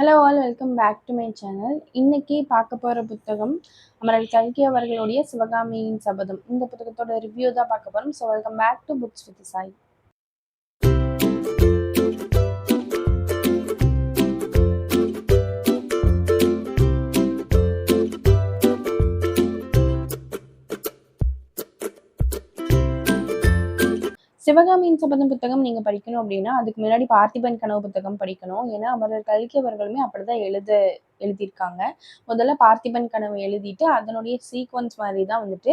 Hello all welcome back to my channel. இன்னைக்கு பார்க்க போகிற புத்தகம் அமரர் கல்கி அவர்களுடைய சிவகாமியின் சபதம். இந்த புத்தகத்தோட ரிவ்யூ தான் பார்க்க போகிறோம். So welcome back to books with Sai. சிவகாமியின் சபதம் புத்தகம் நீங்க படிக்கணும் அப்படின்னா அதுக்கு முன்னாடி பார்த்திபன் கனவு புத்தகம் படிக்கணும். ஏன்னா அமரர் கல்கி அவர்களுமே அப்படிதான் எழுதியிருக்காங்க. முதல்ல பார்த்திபன் கனவு எழுதிட்டு அதனுடைய சீக்வன்ஸ் மாதிரி தான் வந்துட்டு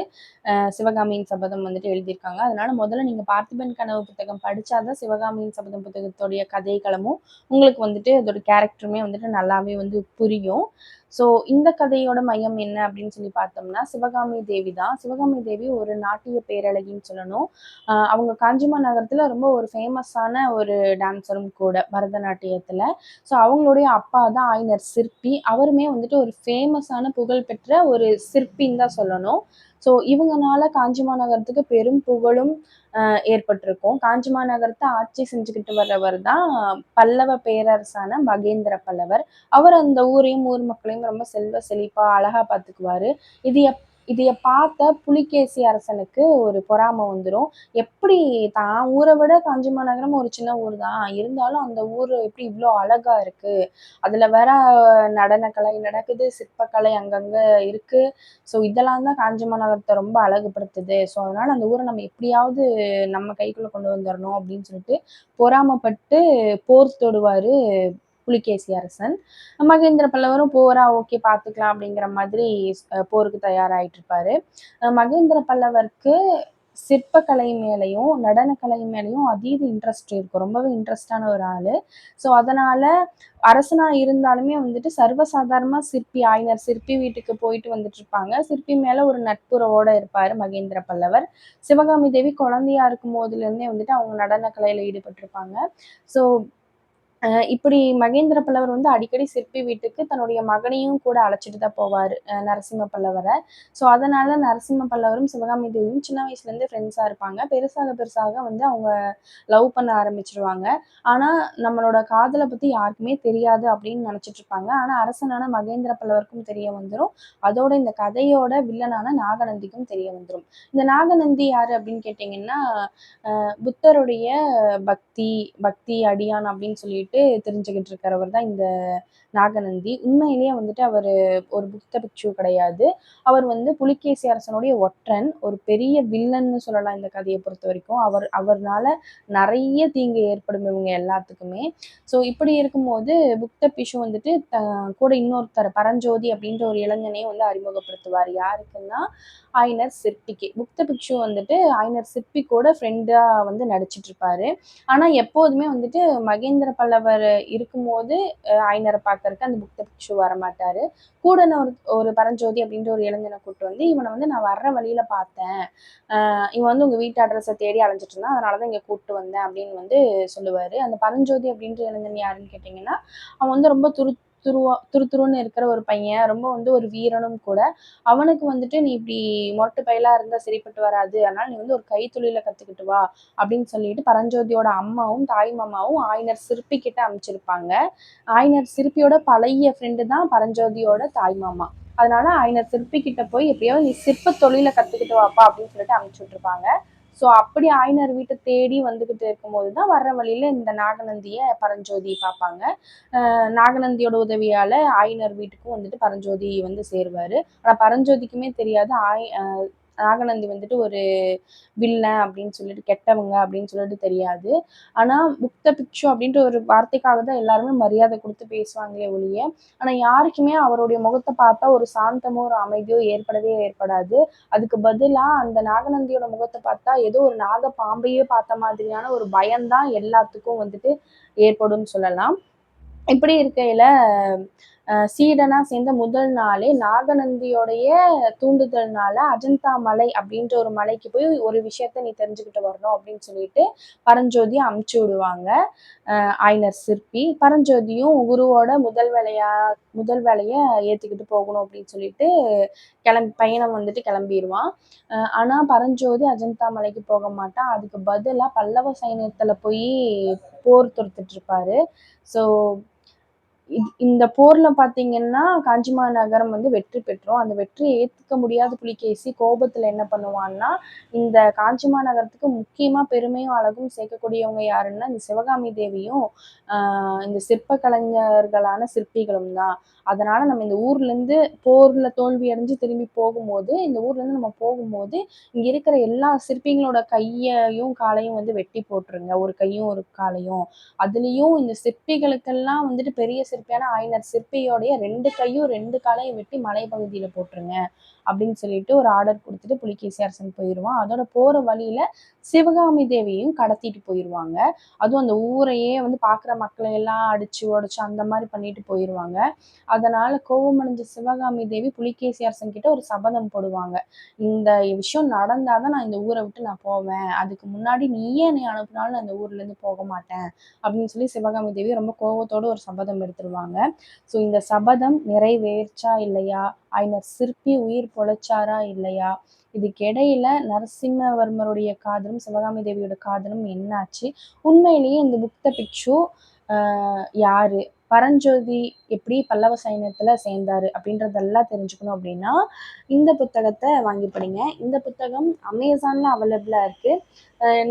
சிவகாமியின் சபதம் வந்துட்டு எழுதியிருக்காங்க. அதனால முதல்ல நீங்க பார்த்திபன் கனவு புத்தகம் படிச்சாதான் சிவகாமியின் சபதம் புத்தகத்துடைய கதைக்களமும் உங்களுக்கு வந்துட்டு அதோட கேரக்டருமே வந்துட்டு நல்லாவே வந்து புரியும். ஸோ இந்த கதையோட மையம் என்ன அப்படின்னு சொல்லி பார்த்தோம்னா சிவகாமி தேவி தான். சிவகாமி தேவி ஒரு நாட்டிய பேரழகின்னு சொல்லணும். அவங்க காஞ்சிமா நகரத்துல ரொம்ப ஒரு ஃபேமஸான ஒரு டான்ஸரும் கூட பரதநாட்டியத்துல. ஸோ அவங்களுடைய அப்பா தான் ஆயினர் சிற்பி. அவருமே வந்துட்டு ஒரு ஃபேமஸான புகழ்பெற்ற ஒரு சிற்பின்னு தான் சொல்லணும். ஸோ இவங்கனால காஞ்சி மாநகரத்துக்கு பெரும் புகழும் ஏற்பட்டிருக்கும். காஞ்சி மாநகரத்தை ஆட்சி செஞ்சுக்கிட்டு வர்றவர் தான் பல்லவ பேரரசான மகேந்திர பல்லவர். அவர் அந்த ஊரையும் ஊர் மக்களையும் ரொம்ப செல்வ செழிப்பா அழகா பார்த்துக்குவாரு. இது இதைய பார்த்த புலிகேசி அரசனுக்கு ஒரு பொறாமை வந்துடும். எப்படி தான் ஊரை விட காஞ்சி மாநகரம் ஒரு சின்ன ஊர் தான் இருந்தாலும் அந்த ஊர் எப்படி இவ்வளோ அழகா இருக்கு, அதுல வேற நடனக்கலை நடக்குது, சிற்பக்கலை அங்கங்க இருக்கு. ஸோ இதெல்லாம் தான் காஞ்சி மாநகரத்தை ரொம்ப அழகுபடுத்துது. ஸோ அதனால அந்த ஊரை நம்ம எப்படியாவது நம்ம கைக்குள்ள கொண்டு வந்துடணும் அப்படின்னு சொல்லிட்டு பொறாமப்பட்டு போர் தொடுவாரு புலிகேசி அரசன். மகேந்திர பல்லவரும் போரா ஓகே பார்த்துக்கலாம் அப்படிங்கிற மாதிரி போருக்கு தயாராகிட்டு இருப்பாரு. மகேந்திர பல்லவருக்கு சிற்பக்கலை மேலையும் நடனக்கலை மேலையும் அதீத இன்ட்ரெஸ்ட் இருக்கும். ரொம்பவே இன்ட்ரெஸ்டான ஒரு ஆளு. ஸோ அதனால அரசனா இருந்தாலுமே வந்துட்டு சர்வசாதாரணமா சிற்பி ஆயினர் சிற்பி வீட்டுக்கு போயிட்டு வந்துட்டு இருப்பாங்க. சிற்பி மேல ஒரு நட்புறவோட இருப்பாரு மகேந்திர பல்லவர். சிவகாமி தேவி குழந்தையா இருக்கும் போதுல இருந்தே வந்துட்டு அவங்க நடன கலையில ஈடுபட்டிருப்பாங்க. ஸோ இப்படி மகேந்திர பல்லவர் வந்து அடிக்கடி சிற்பி வீட்டுக்கு தன்னுடைய மகனையும் கூட அழைச்சிட்டு தான் போவாரு, நரசிம்ம பல்லவரை. ஸோ அதனால நரசிம்ம பல்லவரும் சிவகாமி தேவியும் சின்ன வயசுல இருந்து ஃப்ரெண்ட்ஸா இருப்பாங்க. பெருசாக பெருசாக வந்து அவங்க லவ் பண்ண ஆரம்பிச்சிருவாங்க. ஆனா நம்மளோட காதலை பத்தி யாருக்குமே தெரியாது அப்படின்னு நினைச்சிட்டு இருப்பாங்க. ஆனா அரசனான மகேந்திர பல்லவருக்கும் தெரிய வந்துடும். அதோட இந்த கதையோட வில்லனான நாகநந்திக்கும் தெரிய வந்துடும். இந்த நாகநந்தி யாரு அப்படின்னு கேட்டீங்கன்னா புத்தருடைய பக்தி பக்தி அடியான் அப்படின்னு சொல்லிட்டு தெரிஞ்சுக்கிட்டு இருக்கிறவர் தான் இந்த நாகநந்தி. உண்மையிலேயே வந்துட்டு அவர் ஒரு புத்த பிக்ஷு கிடையாது. அவர் வந்து புலிகேசி அரசனுடைய ஒற்றன், ஒரு பெரிய வில்லன்னு சொல்லலாம் இந்த கதையை பொறுத்த வரைக்கும். அவர்னால நிறைய தீங்கு ஏற்படும் இவங்க எல்லாத்துக்குமே. ஸோ இப்படி இருக்கும்போது புத்த பிக்ஷு வந்துட்டு கூட இன்னொருத்தர் பரஞ்சோதி அப்படின்ற ஒரு இளைஞனையும் வந்து அறிமுகப்படுத்துவார். யாருக்குன்னா ஆயினர் சிற்பிக்கு. புத்த பிக்ஷு வந்துட்டு ஆயினர் சிற்பி கூட ஃப்ரெண்டா வந்து நடிச்சிட்டு இருப்பாரு. ஆனா எப்போதுமே வந்துட்டு மகேந்திர பல்லவர் இருக்கும்போது ஆயினரை பார்க்கறதுக்கு அந்த புத்த பிக்ஷு வரமாட்டாரு. கூட நான் ஒரு பரஞ்சோதி அப்படின்ற ஒரு இளைஞனை கூப்பிட்டு வந்து இவனை வந்து நான் வர்ற வழியில பார்த்தேன். இவன் வந்து உங்க வீட்டு அட்ரஸை தேடி அலைஞ்சிட்டு இருந்தான், அதனாலதான் இங்க கூப்பிட்டு வந்தேன் அப்படின்னு வந்து சொல்லுவாரு. அந்த பரஞ்சோதி அப்படின்ற இளைஞன் யாருன்னு கேட்டீங்கன்னா அவன் வந்து ரொம்ப துருத்துருன்னு இருக்கிற ஒரு பையன். ரொம்ப வந்து ஒரு வீரனும் கூட. அவனுக்கு வந்துட்டு நீ இப்படி மொரட்டு பையலா இருந்தா சரிப்பட்டு வராது, அதனால நீ வந்து ஒரு கைத்தொழில கத்துக்கிட்டு வா அப்படின்னு சொல்லிட்டு பரஞ்சோதியோட அம்மாவும் தாய் மாமாவும் ஆயினர் சிற்பி கிட்ட அமைச்சிருப்பாங்க. ஆயினர் சிற்பியோட பழைய ஃப்ரெண்டு தான் பரஞ்சோதியோட தாய் மாமா. அதனால ஆயினர் சிற்பி கிட்ட போய் எப்படியாவது நீ சிற்ப தொழில கத்துக்கிட்டு வாப்பா அப்படின்னு சொல்லிட்டு அனுப்பிச்சு விட்டுருப்பாங்க. ஸோ அப்படி ஆயினர் வீட்டை தேடி வந்துகிட்டு இருக்கும்போது தான் வர்ற வழியில இந்த நாகநந்திய பரஞ்சோதி பார்ப்பாங்க. நாகநந்தியோட உதவியால ஆயினர் வீட்டுக்கும் வந்துட்டு பரஞ்சோதி வந்து சேருவாரு. ஆனா பரஞ்சோதிக்குமே தெரியாது நாகநந்தி வந்துட்டு ஒரு வில்லன் அப்படின்னு சொல்லிட்டு, கெட்டவங்க அப்படின்னு சொல்லிட்டு தெரியாது. ஆனா புத்த பிக்ஷு அப்படின்ற ஒரு வார்த்தைக்காக தான் எல்லாருமே மரியாதை கொடுத்து பேசுவாங்களே ஒழிய, ஆனா யாருக்குமே அவருடைய முகத்தை பார்த்தா ஒரு சாந்தமோ ஒரு அமைதியோ ஏற்படாது. அதுக்கு பதிலா அந்த நாகநந்தியோட முகத்தை பார்த்தா ஏதோ ஒரு நாக பாம்பையே பார்த்த மாதிரியான ஒரு பயம்தான் எல்லாத்துக்கும் வந்துட்டு ஏற்படும் சொல்லலாம். இப்படி இருக்கையில சீடனா சேர்ந்த முதல் நாளே நாகநந்தியோடைய தூண்டுதல்னால அஜந்தா மலை அப்படின்ற ஒரு மலைக்கு போய் ஒரு விஷயத்த நீ தெரிஞ்சுக்கிட்டு வரணும் அப்படின்னு சொல்லிட்டு பரஞ்சோதி அமுச்சு விடுவாங்க. ஆயினர் சிற்பி பரஞ்சோதியும் குருவோட முதல் வேலையை ஏத்துக்கிட்டு போகணும் அப்படின்னு சொல்லிட்டு பயணம் வந்துட்டு கிளம்பிடுவான். ஆனா பரஞ்சோதி அஜந்தா மலைக்கு போக மாட்டான். அதுக்கு பதிலா பல்லவ சைன்யத்துல போய் போர் தொடுத்துட்டு இருப்பாரு. ஸோ இந்த போர்ல பார்த்தீங்கன்னா, காஞ்சி மாநகரம் வந்து வெற்றி பெற்றோம். அந்த வெற்றிய ஏத்துக்க முடியாத புலிகேசி கோபத்துல என்ன பண்ணுவான்னா, இந்த காஞ்சி மாநகரத்துக்கு முக்கியமா பெருமையும், அழகும் சேர்க்கக்கூடியவங்க யாருன்னா, இந்த சிவகாமி தேவியும், ஆ இந்த சிற்ப கலைஞர்களான சிற்பிகளும் தான். அதனால நம்ம இந்த ஊர்லேருந்து போர்ல தோல்வி அடைஞ்சு திரும்பி போகும்போது, இந்த ஊர்லேருந்து நம்ம போகும்போது, இங்க இருக்கிற எல்லா சிற்பிங்களோட கையையும், காலையும் வந்து வெட்டி போட்டுருங்க. ஒரு கையும், ஒரு காலையும். அதுலயும் இந்த சிற்பிகளுக்கெல்லாம் வந்துட்டு பெரிய சிற்பியான ஆயனர் சிற்பியோடைய 2 கையும் 2 காலையும் வெட்டி மலைப்பகுதியில போட்டுருங்க. அப்படின்னு சொல்லிட்டு ஒரு ஆர்டர் குடுத்துட்டு புலிகேசி அரசன் போயிருவான். அதோட போற வழியில சிவகாமி தேவியையும் கடத்திட்டு போயிருவாங்க. அதுவும் அந்த ஊரையே வந்து பார்க்குற மக்களை எல்லாம் அடிச்சு, உடைச்சு அந்த மாரி பண்ணிட்டு போயிருவாங்க. அதனால கோவமடைஞ்ச சிவகாமி தேவி புலிகேசி அரசன் கிட்ட ஒரு சபதம் போடுவாங்க. இந்த விஷயம் நடந்தா தான் நான் இந்த ஊர விட்டு நான் போவேன். அதுக்கு முன்னாடி நீயே என்னைய அனுப்புனாலும் நான் இந்த ஊர்லேருந்து போக மாட்டேன். அப்படின்னு சொல்லி சிவகாமி தேவி ரொம்ப கோவத்தோட ஒரு சபதம் எடுத்துருவாங்க. ஸோ இந்த சபதம் நிறைவேறுச்சா இல்லையா? ஐனர் சிற்பி உயிர் பொழைச்சாரா இல்லையா? இதுக்கு இடையில நரசிம்மவர்மருடைய காதலும், சிவகாமி தேவியோட காதலும் என்னாச்சு? உண்மையிலேயே இந்த புத்த பிக்ஷு அ யாரு? பரஞ்சோதி எப்படி பல்லவ சைன்யத்துல சேர்ந்தாரு? அப்படின்றதெல்லாம் தெரிஞ்சுக்கணும் அப்படின்னா, இந்த புத்தகத்த வாங்கி படிங்க. இந்த புத்தகம் அமேசான்ல அவைலபிளா இருக்கு.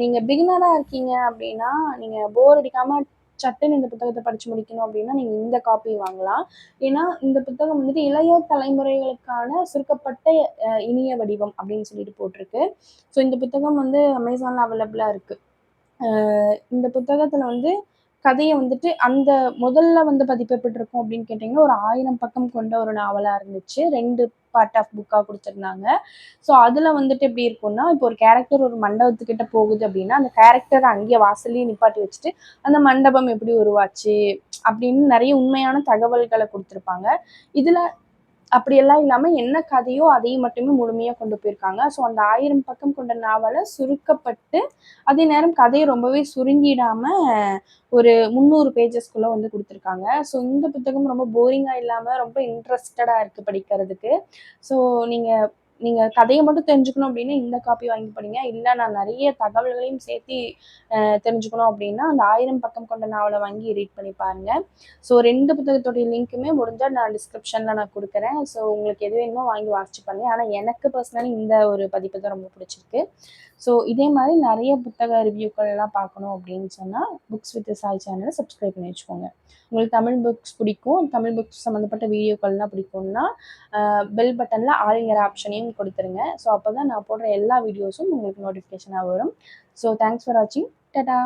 நீங்க பிகினரா இருக்கீங்க அப்படின்னா, நீங்க போர் அடிக்காம சட்டுன்னு இந்த புத்தகத்த படிச்சு முடிக்கணும் அப்படின்னா, நீங்க இந்த காப்பி வாங்கலாம். ஏன்னா, இந்த புத்தகம் வந்துட்டு இளைய தலைமுறைகளுக்கான சுருக்கப்பட்ட இனிய வடிவம் அப்படின்னு சொல்லிட்டு போட்டிருக்கு. ஸோ இந்த புத்தகம் வந்து அமேசான்ல அவைலபிளா இருக்கு. இந்த புத்தகத்துல வந்து கதைய வந்துட்டு அந்த முதல்ல வந்து பதிப்பு எப்படி இருக்கும் அப்படின்னு கேட்டீங்கன்னா, ஒரு 1000 பக்கம் கொண்ட ஒரு நாவலா இருந்துச்சு. 2 பார்ட் ஆஃப் புக்கா குடுத்திருந்தாங்க. ஸோ அதுல வந்துட்டு எப்படி இருக்கும்னா, இப்போ ஒரு கேரக்டர் ஒரு மண்டபத்துக்கிட்ட போகுது அப்படின்னா, அந்த கேரக்டர அங்கேயே வாசல்லயே நிப்பாட்டி வச்சுட்டு, அந்த மண்டபம் எப்படி உருவாச்சு அப்படின்னு நெறைய உண்மையான தகவல்கள குடுத்திருப்பாங்க. இதுல அப்படியெல்லாம் இல்லாம என்ன கதையோ அதையும் மட்டுமே முழுமையா கொண்டு போயிருக்காங்க. ஸோ அந்த 1000 பக்கம் கொண்ட நாவல சுருக்கப்பட்டு, அதே நேரம் கதைய ரொம்பவே சுருங்கிடாம ஒரு 300 பேஜஸ்க்குள்ள வந்து குடுத்துருக்காங்க. ஸோ இந்த புத்தகம் ரொம்ப போரிங்கா இல்லாம ரொம்ப இன்ட்ரஸ்டடா இருக்கு படிக்கிறதுக்கு. ஸோ நீங்க நீங்க கதைய மட்டும் தெரிஞ்சுக்கணும் அப்டின்னா, இந்த காப்பி வாங்கி படிங்க. இல்ல நான் நெறைய தகவல்களையும் சேர்த்தி தெரிஞ்சுக்கணும் அப்டின்னா, அந்த 1000 பக்கம் கொண்ட நாவல வாங்கி ரீட் பண்ணி பாருங்க. ஸோ 2 புத்தகத்தோட லிங்க்குமே முடிஞ்சா நான் டிஸ்கிரிப்ஷன்ல நான் குடுக்குறேன். ஸோ உங்களுக்கு எது வேணுமோ வாங்கி வாசிச்சு பாருங்க. ஆனா எனக்கு பர்சனலி இந்த ஒரு பதிப்பு தான் ரொம்ப பிடிச்சிருக்கு. ஸோ இதே மாரி நெறைய புத்தக ரிவ்யூக்கள்லாம் பார்க்கணும் அப்படின்னு சொன்னா, புக்ஸ் வித் சாய் சேனல சப்ஸ்கிரைப் பண்ணி வச்சுக்கோங்க. உங்களுக்கு தமிழ் புக்ஸ் பிடிக்கும், தமிழ் புக்ஸ் சம்மந்தப்பட்ட வீடியோக்கள்லாம் பிடிக்கும்னா, பெல் பட்டன்ல ஆல்ங்கிற ஆப்ஷனையும் கொடுத்துருங்க. ஸோ அப்பதான் நான் போடுற எல்லா வீடியோஸும் உங்களுக்கு நோட்டிஃபிகேஷனா வரும். ஸோ தேங்க்ஸ் ஃபார் வாட்சிங். டாடா!